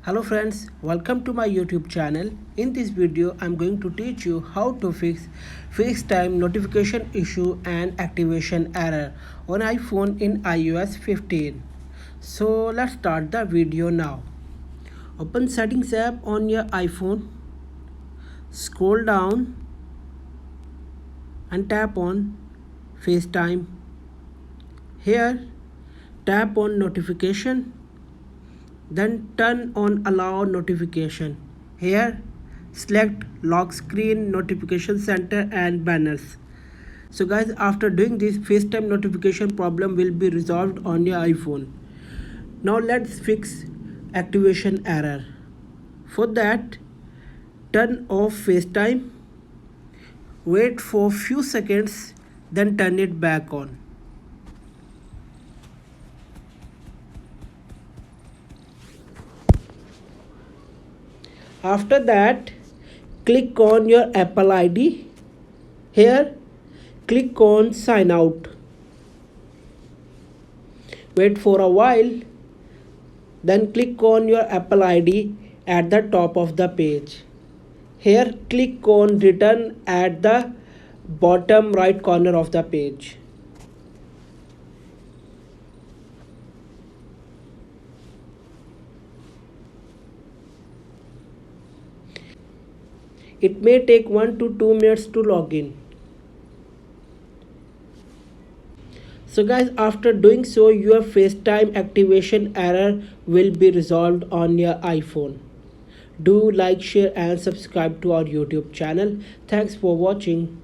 Hello friends, welcome to my YouTube channel. In this video, I'm going to teach you how to fix FaceTime notification issue and activation error on iPhone in iOS 15. So let's start the video now. Open Settings app on your iPhone. Scroll down and tap on FaceTime. Here, tap on Notification. Then turn on allow notification. Here select lock screen, notification center and banners. So guys, after doing this, FaceTime notification problem will be resolved on your iPhone. Now let's fix activation error. For that, turn off FaceTime, wait for few seconds, then turn it back on. After that, click on your Apple ID. Here, click on sign out. Wait for a while. Then click on your Apple ID at the top of the page. Here, click on return at the bottom right corner of the page. It may take 1 to 2 minutes to log in. So guys, after doing so, your FaceTime activation error will be resolved on your iPhone. Do like, share and subscribe to our YouTube channel. Thanks for watching.